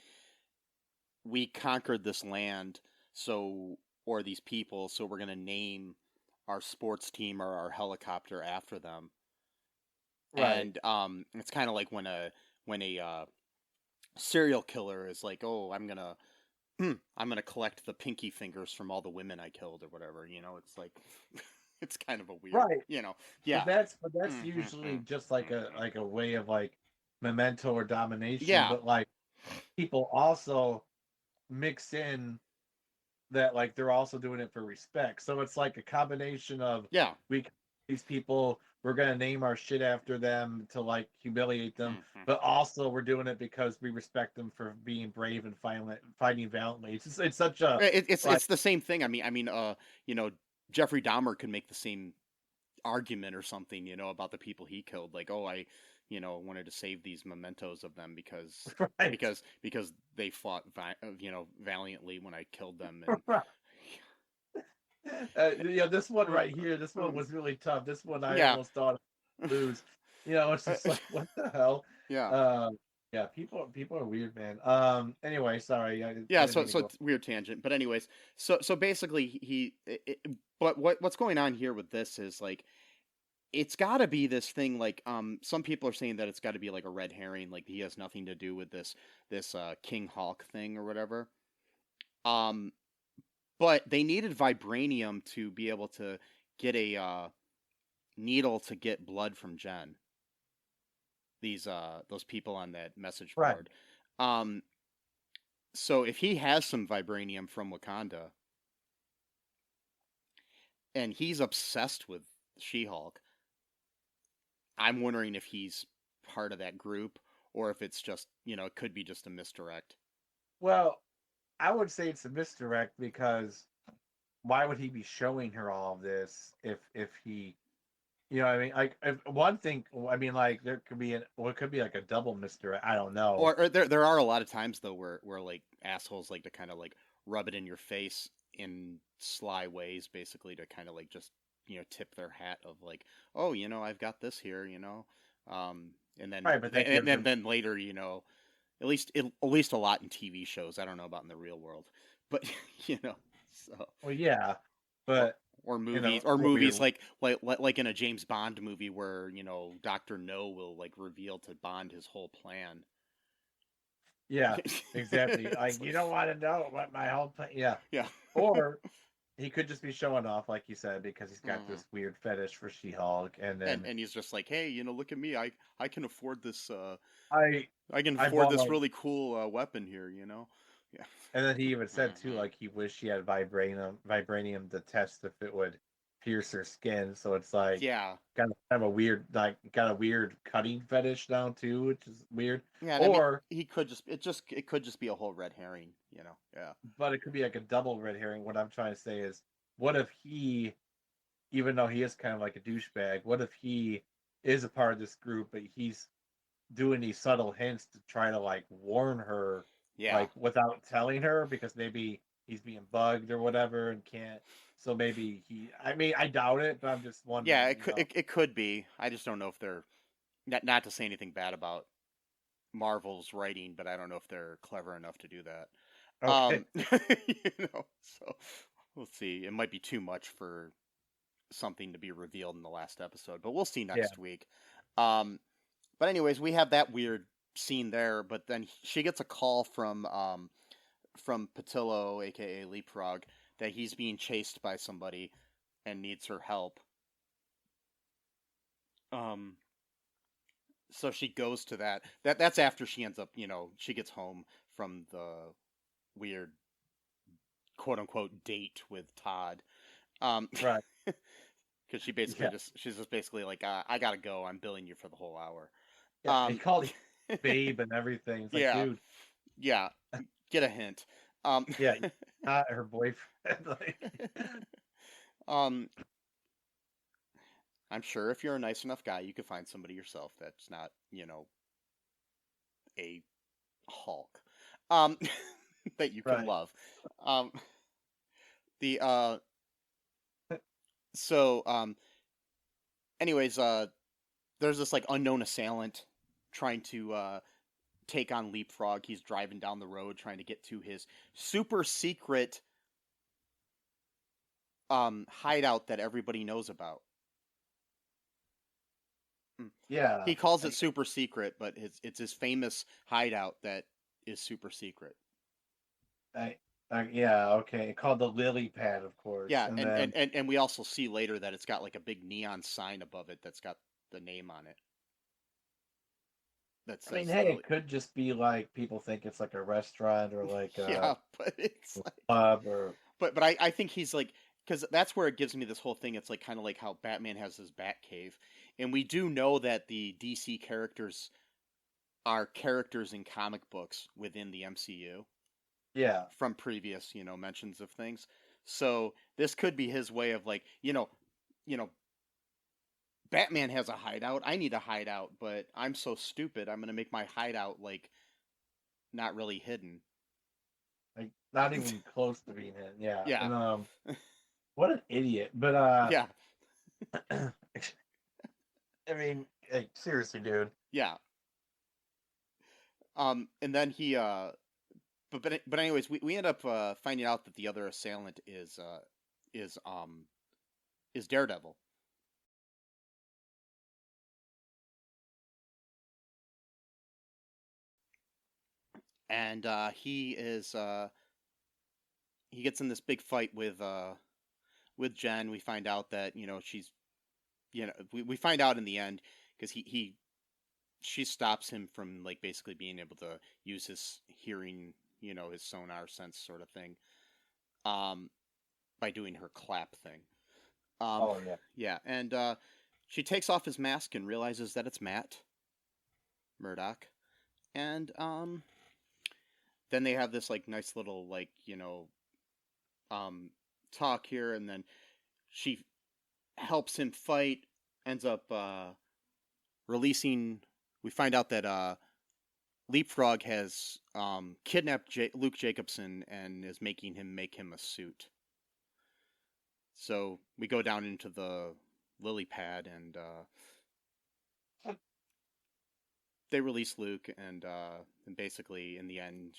we conquered this land, so or these people, so we're gonna name our sports team or our helicopter after them. Right. And it's kind of like when a serial killer is like, oh, I'm gonna collect the pinky fingers from all the women I killed or whatever. It's like it's kind of a weird, Right. yeah. But that's usually just like a way of like memento or domination. Yeah, But like people also mix in that like they're also doing it for respect. So it's like a combination of yeah. we these people we're gonna name our shit after them to like humiliate them, but also we're doing it because we respect them for being brave and fighting valiantly. It's such a like It's the same thing. You know, Jeffrey Dahmer could make the same argument or something, about the people he killed. Like, oh, I, wanted to save these mementos of them because right. they fought, valiantly when I killed them. And This one right here, this one was really tough. This one I yeah, almost thought I'd lose. It's just like what the hell. yeah, Um, yeah, people are weird, man. Anyway, sorry, I yeah. didn't So mean to so go. it's weird tangent, but anyways, so basically but what's going on here with this is like it's got to be this thing like some people are saying that it's got to be like a red herring, like he has nothing to do with this King Hulk thing or whatever. Um, but they needed vibranium to be able to get a needle to get blood from Jen. Those people on that message Right. board. Um, so if he has some vibranium from Wakanda and he's obsessed with She-Hulk, I'm wondering if he's part of that group or if it's just, it could be just a misdirect. Well, I would say it's a misdirect because why would he be showing her all of this if he what I mean? Like if one thing, I mean, like there could be it could be like a double misdirect. I don't know. Or there are a lot of times though where like assholes like to kind of like rub it in your face in sly ways, basically to kind of like just tip their hat of like, oh, I've got this here, and then Right, but that gives him then later, at least a lot in TV shows. I don't know about in the real world, but so well, yeah, or but or in a movies or more weird. movies like in a James Bond movie where Doctor No will like reveal to Bond his whole plan. Yeah, exactly. It's Like you don't want to know what my whole plan. Yeah, yeah. or he could just be showing off, like you said, because he's got Mhm. this weird fetish for She-Hulk, and and then and he's just like, hey, look at me, I can afford this I I can I afford bought this a really cool weapon here, yeah. And then he even said too, Hmm. like he wished he had vibranium to test if it would pierce her skin. So it's like Yeah, kind of a weird, like got a weird cutting fetish now too, which is weird. yeah, and I mean Or, it could just be a whole red herring, yeah. but it could be like a double red herring. What I'm trying to say is, what if he, even though he is kind of like a douchebag, what if he is a part of this group, but he's doing these subtle hints to try to like warn her, Yeah, like without telling her, because maybe he's being bugged or whatever and can't. So maybe I mean, I doubt it, but I'm just yeah, wondering, it could be. I just don't know if they're not to say anything bad about Marvel's writing, but I don't know if they're clever enough to do that. Okay. So we'll see. It might be too much for something to be revealed in the last episode, but we'll see Yeah. next week. Um, but anyways, we have that weird scene there, but then she gets a call from Patillo, aka Leapfrog, that he's being chased by somebody and needs her help. Um, so she goes to that's after she ends up, she gets home from the weird quote unquote date with Todd. Right. Because she basically Yeah. she's just basically like, I gotta go. I'm billing you for the whole hour. Yeah. He Um, called him babe and everything. It's like, yeah, dude, yeah. Get a hint. Um, yeah, you're not her boyfriend. Like, um, I'm sure if you're a nice enough guy, you could find somebody yourself that's not, a Hulk, um, that you can right. love. Um, the so anyways, there's this like unknown assailant trying to take on Leapfrog. He's driving down the road trying to get to his super secret hideout that everybody knows about. Yeah. He calls it super secret, but it's his famous hideout that is super secret. I, yeah, okay. Called the lily pad, of course. Yeah, And and, then, and, and, and we also see later that it's got like a big neon sign above it that's got the name on it. That I mean, says hey, the it could just be like people think it's like a restaurant or like a yeah, but it's like club or but I think he's like because that's where it gives me this whole thing. It's like kind of like how Batman has his Bat Cave, and we do know that the DC characters are characters in comic books within the MCU yeah. from previous mentions of things. So this could be his way of like you know Batman has a hideout. I need a hideout, but I'm so stupid. I'm gonna make my hideout like not really hidden. Like not even close to being hit. Yeah. Yeah, And what an idiot. But yeah, I mean, like seriously, dude. yeah. And then he but anyways, we end up finding out that the other assailant is um is Daredevil. And he gets in this big fight with Jen. We find out that she's we find out in the end because he she stops him from like basically being able to use his hearing, his sonar sense sort of thing, um, by doing her clap thing. Um, Oh yeah. yeah, and she takes off his mask and realizes that it's Matt Murdock, and then they have this like nice little like um, talk here, and then she helps him fight, ends up releasing. We find out that Leapfrog has kidnapped Luke Jacobson and is making him make him a suit. So we go down into the lily pad and they release Luke and basically in the end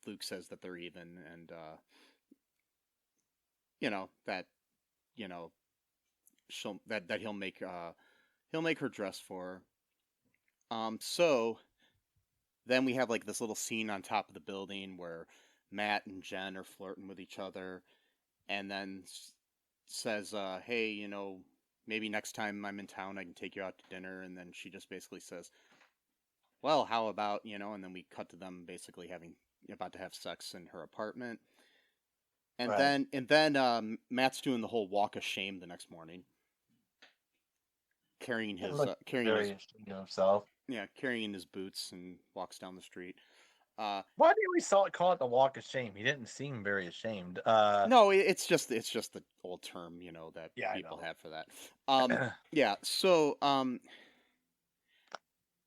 Luke says that they're even and that you know that he'll make her dress for her. So then we have like this little scene on top of the building where Matt and Jen are flirting with each other, and then says, "Hey, maybe next time I'm in town, I can take you out to dinner." And then she just basically says, "Well, how about?" And then we cut to them basically having about to have sex in her apartment, and Right. then Matt's doing the whole walk of shame the next morning, carrying He his looked carrying very his interesting in himself. carrying his boots and walks down the street. Why do we call it the walk of shame? He didn't seem very ashamed. No, it's just the old term, that Yeah, I people know. have for that. Yeah. So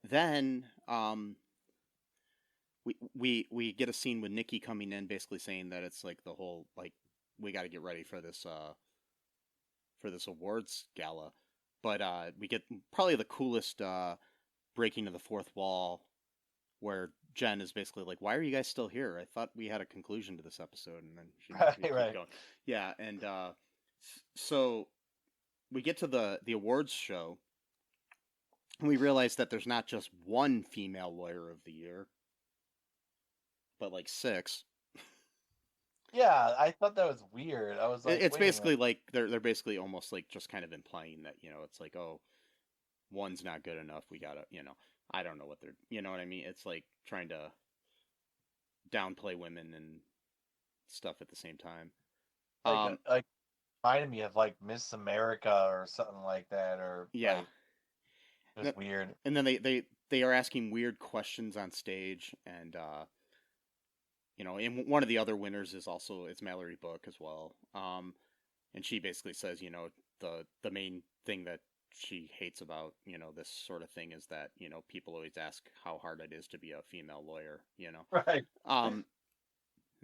then we get a scene with Nikki coming in, basically saying that it's like the whole like we got to get ready for this awards gala, but we get probably the coolest breaking of the fourth wall where Jen is basically like, "Why are you guys still here? I thought we had a conclusion to this episode." And then she Right, keep right. going. Yeah, and so we get to the awards show, and we realize that there's not just one female lawyer of the year, but like six. Yeah, I thought that was weird. I was like, It's wait a basically minute. like they're basically almost like just kind of implying that it's like, oh, one's not good enough. We gotta I don't know what they're what I mean. It's like trying to downplay women and stuff at the same time. Like, Um, like reminded me of like Miss America or something like that, or Yeah. like it was That- weird. And then they are asking weird questions on stage, and and one of the other winners is also it's Mallory Book as well. And she basically says, the main thing that she hates about, this sort of thing is that, people always ask how hard it is to be a female lawyer. Right. Um,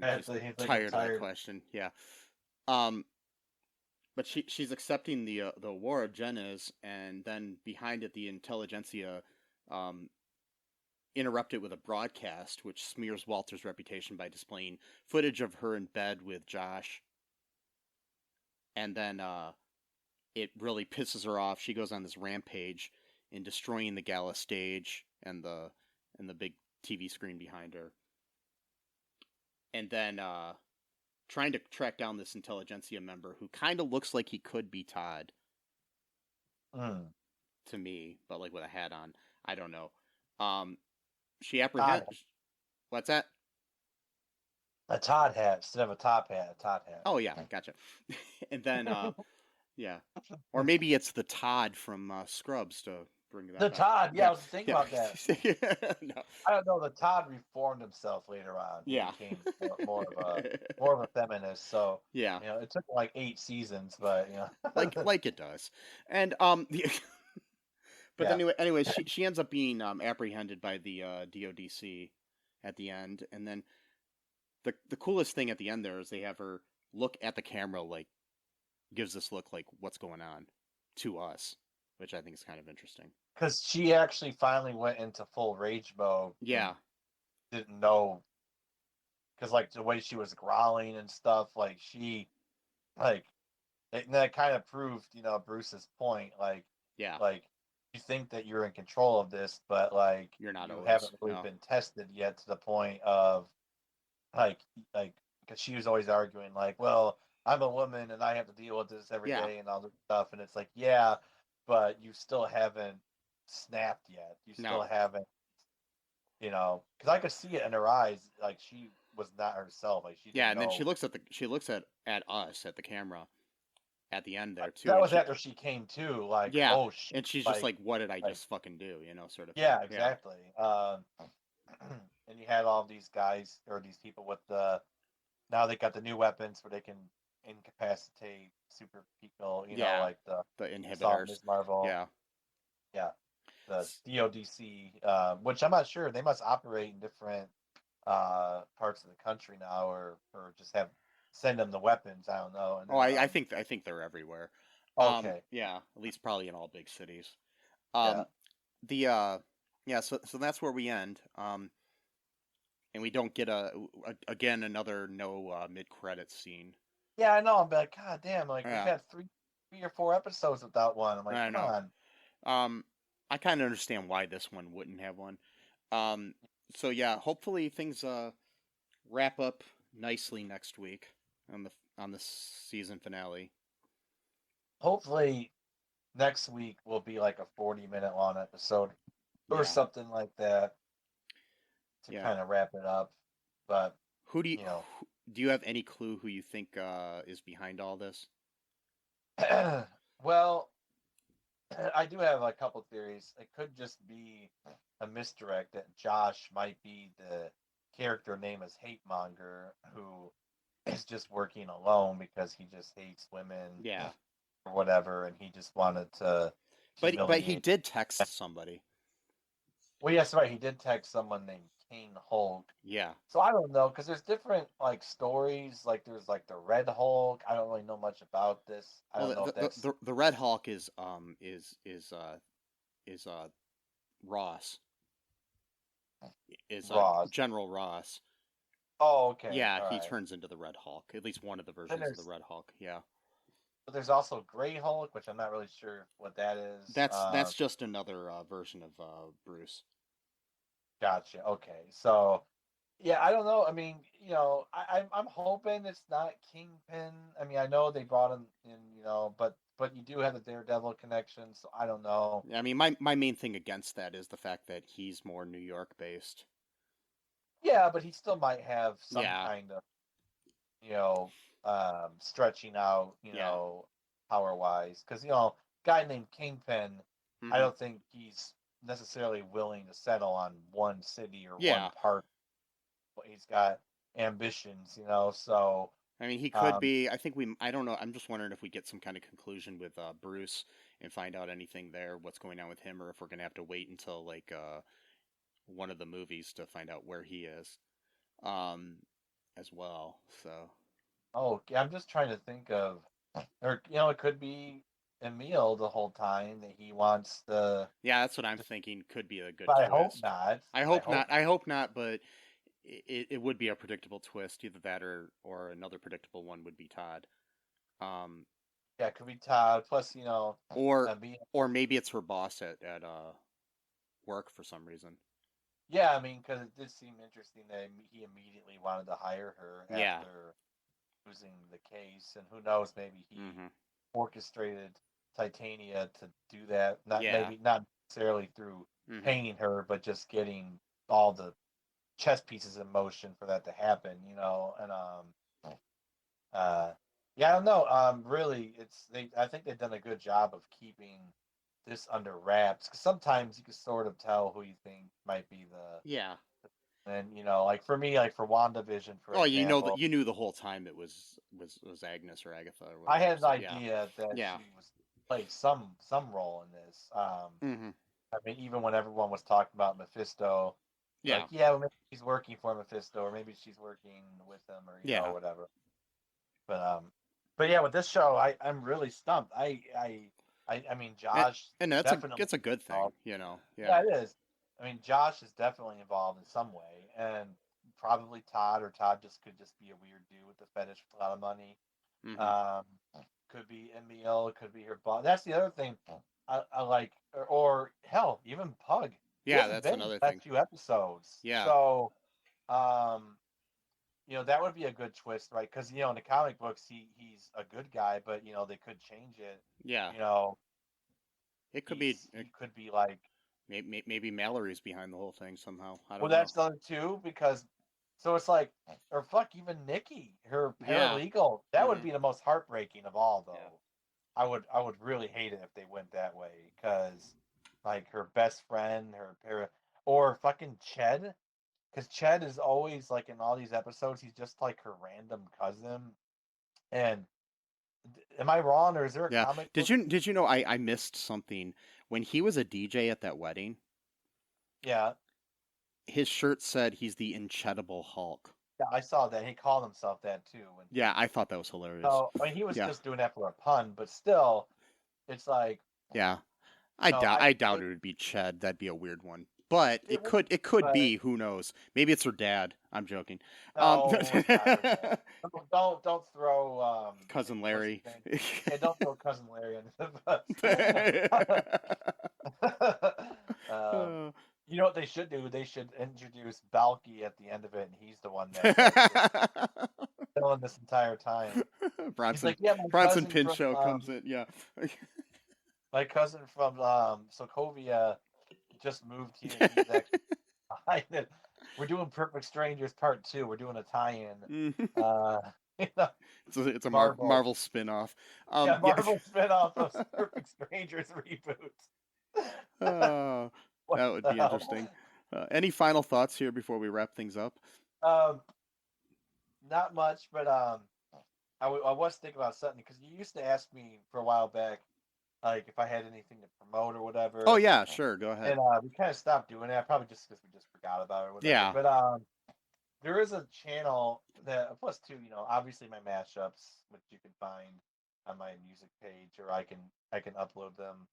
I'm just He's like, I'm tired of that tired. question. Yeah. Um, but she's accepting the award, Jen is, and then behind it, the intelligentsia um, interrupt it with a broadcast, which smears Walter's reputation by displaying footage of her in bed with Josh. And then it really pisses her off. She goes on this rampage in destroying the gala stage and the big TV screen behind her. And then trying to track down this intelligentsia member who kind of looks like he could be Todd Mm. to me, but like with a hat on. I don't know. She apprehends. What's that? A Todd hat instead of a top hat. A Todd hat. Oh yeah, gotcha. And then yeah, or maybe it's the Todd from Scrubs to bring that. The up. Todd. Yeah, I was thinking about that. No. I don't know. The Todd reformed himself later on. He Yeah. became more of a feminist. So Yeah, it took like 8 seasons, but like it does. And but Yeah. anyways, she ends up being apprehended by the DODC at the end, and then the coolest thing at the end there is they have her look at the camera, like gives this look like what's going on to us, which I think is kind of interesting. Because she actually finally went into full rage mode. Yeah, Didn't know, because like the way she was growling and stuff, like she, like, and that kind of proved, Bruce's point. Like yeah, you think that you're in control of this, but like you're not you always, haven't really no. been tested yet to the point of like because she was always arguing like, well, I'm a woman and I have to deal with this every day Yeah. and all this stuff, and it's like, yeah, but you still haven't snapped yet. You still No. haven't, because I could see it in her eyes, like she was not herself, like she Yeah, didn't and then know. she looks at us at the camera at the end there too. That and was she- after she came to, like, Yeah, oh shit, and she's just like, what did I just fucking do? Sort of. yeah, thing. exactly. And you had all these guys or these people with now they got the new weapons where they can incapacitate super people, Yeah, like the The saw inhibitors. Ms. Marvel, Yeah. the DODC, which I'm not sure, they must operate in different parts of the country now, or just send them the weapons. I don't know. And Oh, then, I think they're everywhere. okay, Yeah, at least probably in all big cities. Yeah. So that's where we end. And we don't get again another no mid credits scene. yeah, I know. I'm like, God damn! Like Yeah. we've had three or four episodes without one. I'm like, I come know. on. I kind of understand why this one wouldn't have one. So yeah, hopefully things wrap up nicely next week on the season finale. Hopefully, next week will be like a 40-minute long episode or Yeah. something like that to Yeah. kind of wrap it up. But Who do you you know. do you have any clue who you think is behind all this? Well, I do have a couple theories. It could just be a misdirect that Josh might be the character name is Hate Monger, who is just working alone because he just hates women, Yeah, or whatever, and he just wanted to. but he humiliate- did text somebody. Well, yes, right. He did text someone named Kane Hulk. Yeah, So I don't know, because there's different like stories. Like there's like the Red Hulk. I don't really know much about this. I don't know if that's the Red Hulk is Ross. Is Ross. General Ross. Oh, okay. Yeah, all he right. turns into the Red Hulk. At least one of the versions of there's- the Red Hulk. Yeah, But there's also Gray Hulk, which I'm not really sure what that is. that's just another version of Bruce. Gotcha. Okay. So, yeah, I don't know. I mean, I'm hoping it's not Kingpin. I mean, I know they brought him in, but you do have the Daredevil connection, so I don't know. I mean, my main thing against that is the fact that he's more New York based. Yeah, but he still might have some Yeah. kind of, stretching out, Yeah. power wise. Because guy named Kingpin, I Hmm. don't think he's necessarily willing to settle on one city or one Yeah. part. But he's got ambitions, So I mean, he could um, be. I think we. I don't know. I'm just wondering if we get some kind of conclusion with Bruce and find out anything there, what's going on with him, or if we're gonna have to wait until like one of the movies to find out where he is, um, as well. So I'm just trying to think of, or it could be Emil the whole time that he wants the. yeah, that's what I'm thinking. Could be a good But I hope twist. not. I I hope hope. not. I hope not. But it would be a predictable twist. Either that or another predictable one would be Todd. Um, Yeah, it could be Todd. Plus, or Emil. or maybe it's her boss at work for some reason. Yeah, I mean, because it did seem interesting that he immediately wanted to hire her Yeah. after losing the case, and who knows, maybe he Mm-hmm. orchestrated Titania to do that. Yeah. Not necessarily through Mm-hmm. paying her, but just getting all the chess pieces in motion for that to happen. And uh, yeah, I don't know. Really, I think they've done a good job of keeping this under wraps. 'Cause sometimes you can sort of tell who you think might be the. Yeah. And like for me, like for WandaVision, for Oh, you know that example, you knew the whole time it was Agnes or Agatha or I whatever. had an So yeah. idea that Yeah. she was played some role in this. Mm-hmm. I mean, even when everyone was talking about Mephisto, like, Yeah. yeah, well, maybe she's working for Mephisto, or maybe she's working with him, or Yeah. whatever. But yeah, with this show, I'm really stumped. I mean, And, Josh and that's a definitely it's a good thing, involved. Yeah. Yeah, it is. I mean, Josh is definitely involved in some way, and probably Todd, or Todd could just be a weird dude with a fetish for a lot of money. Mm-hmm. Um, could be Emil, could be her boss. That's the other thing I like, or hell, even Pug. He Yeah, hasn't that's been in the another last thing. few episodes, Yeah. so um, that would be a good twist, right? Because in the comic books, he's a good guy, but they could change it. Yeah. You know, It could be he could be like, maybe Mallory's behind the whole thing somehow. I well, don't know. that's done too, because so it's like, or fuck, even Nikki, her Yeah. paralegal. That would Mm-hmm. be the most heartbreaking of all, Yeah. though. I would really hate it if they went that way, because like her best friend, or fucking Ched, because Ched is always like in all these episodes, he's just like her random cousin. And am I wrong, or is there a Yeah. comic Did book? you know I missed something when he was a DJ at that wedding? Yeah, His shirt said he's the Incredible Hulk. yeah, I saw that. He called himself that too. And Yeah, I thought that was hilarious. so, I mean, he was Yeah. just doing that for a pun, but still, it's like, Yeah. I doubt I I doubt think it would be Ched. That'd be a weird one. But it would, it could but be. Who knows? Maybe it's her dad. I'm joking. no, it's not her dad. Don't throw Cousin what's his Larry. name? Yeah, don't throw cousin Larry under the bus. Uh, You know what they should do? They should introduce Balky at the end of it, and he's the one that's just chilling this entire time. He's Bronson like, yeah, Bronson Pinchot comes in. Yeah. my cousin from Sokovia just moved here. He's actually behind it. We're doing Perfect Strangers Part 2. We're doing a tie-in. Uh, you know, It's a Marvel. Marvel spin-off. Yeah, Yeah. Marvel spin-off of Perfect Strangers reboot. Uh, What that would the be hell? interesting. Any final thoughts here before we wrap things up? Um, Not much, but I was thinking about something, because you used to ask me for a while back, like if I had anything to promote or Oh whatever, yeah, sure. Go ahead. and we kind of stopped doing that, probably just because we just forgot about it or whatever. Yeah. But there is a channel that, plus two, obviously my mashups, which you can find on my music page, or I can upload them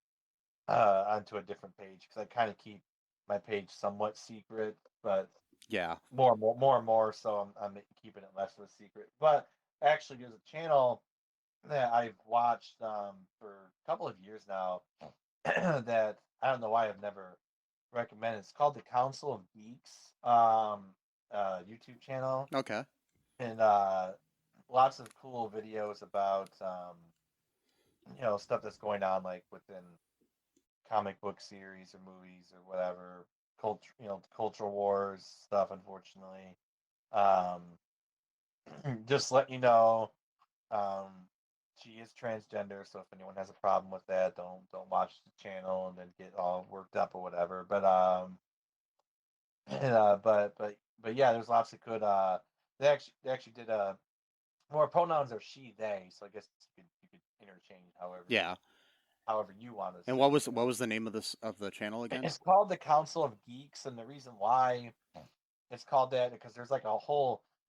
onto a different page, because I kind of keep my page somewhat secret, but Yeah. more and more, so I'm keeping it less of a secret. But actually, there's a channel that I've watched for a couple of years now that I don't know why I've never recommended. It's called the Council of Geeks YouTube channel, Okay. and lots of cool videos about stuff that's going on, like within comic book series or movies or whatever, cultural wars stuff, unfortunately. um just let you know She is transgender, so if anyone has a problem with that, don't watch the channel and then get all worked up or whatever. But but yeah, there's lots of good. They actually did more pronouns are she they, so I guess you could interchange Yeah. however you want to And say. what was the name of the channel again? It's called the Council of Geeks, and the reason why it's called that because there's like a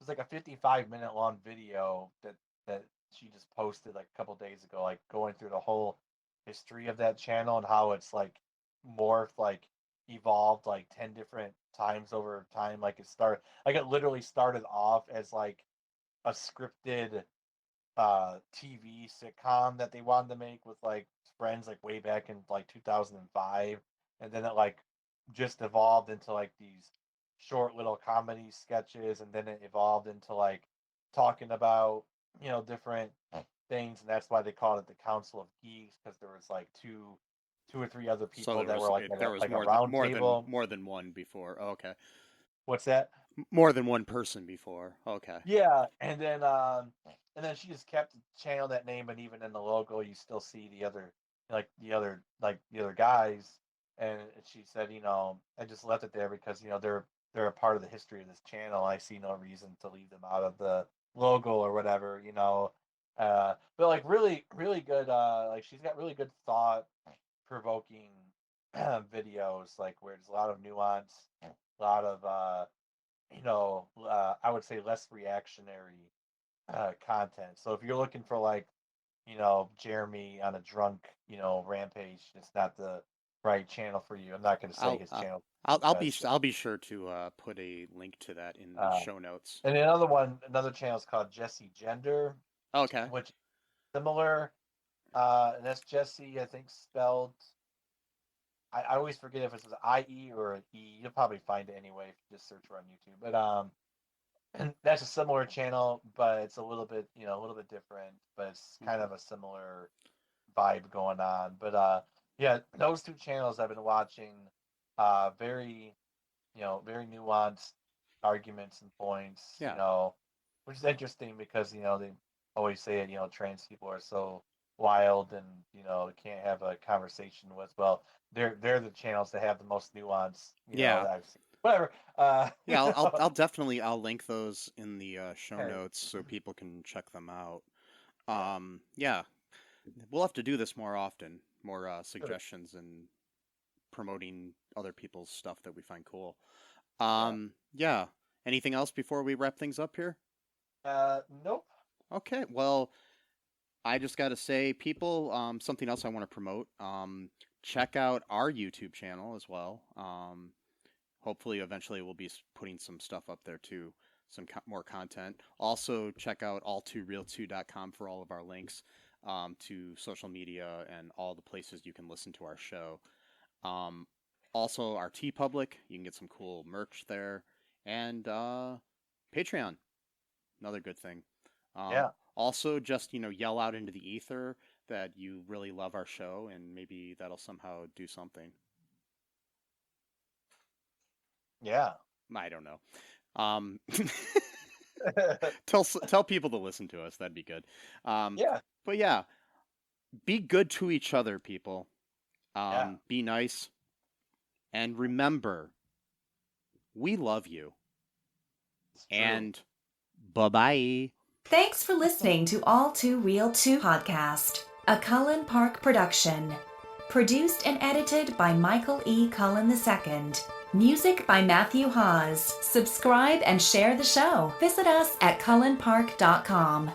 55-minute long video that she just posted like a couple days ago, like going through the whole history of that channel and how it's like morphed, like evolved like 10 different times over time. Like it literally started off as like a scripted TV sitcom that they wanted to make with like friends like way back in like 2005, and then it like just evolved into like these short little comedy sketches, and then it evolved into like talking about different things, and that's why they called it the Council of Geeks because there was like two or three other So people that were like there was like a round table. more than one before. Oh, okay. What's that? More than one person before. Okay. Yeah, and then she just kept the channel that name, and even in the logo, you still see the other guys. And she said, I just left it there because they're a part of the history of this channel. I see no reason to leave them out of the logo or whatever. But like really, really good. Like she's got really good thought provoking videos, like where there's a lot of nuance, a lot of I would say less reactionary content. So if you're looking for like, Jeremy on a drunk, rampage, it's not the right channel for you. I'm not going to say his channel. I'll be sure to put a link to that in the show notes. And another channel is called Jesse Gender. Okay. Which is similar. And that's Jesse, I think, spelled. I always forget if it's an IE or an E. You'll probably find it anyway if you just search for it on YouTube. But and that's a similar channel, but it's a little bit different. But it's kind of a similar vibe going on. But yeah, those two channels I've been watching. Very, very nuanced arguments and points. Yeah. Which is interesting because they always say it. Trans people are so wild and can't have a conversation with. Well, they're the channels that have the most nuance. That I've seen. Whatever. Yeah, I'll link those in the show notes so people can check them out. Yeah, we'll have to do this more often. More suggestions and promoting other people's stuff that we find cool. Yeah. Anything else before we wrap things up here? Nope. Okay. Well, I just got to say, people, something else I want to promote. Check out our YouTube channel as well. Hopefully, eventually, we'll be putting some stuff up there too, some more content. Also, check out all2real2.com for all of our links to social media and all the places you can listen to our show. Also, our TeePublic, you can get some cool merch there, and Patreon, another good thing. Yeah. Also, just yell out into the ether that you really love our show, and maybe that'll somehow do something. Yeah. I don't know. Tell people to listen to us. That'd be good. Yeah. But yeah, be good to each other, people. Yeah. Be nice. And remember, we love you. And bye-bye. Thanks for listening to All Too Real 2 podcast, a Cullen Park production. Produced and edited by Michael E. Cullen II. Music by Matthew Hawes. Subscribe and share the show. Visit us at cullenpark.com.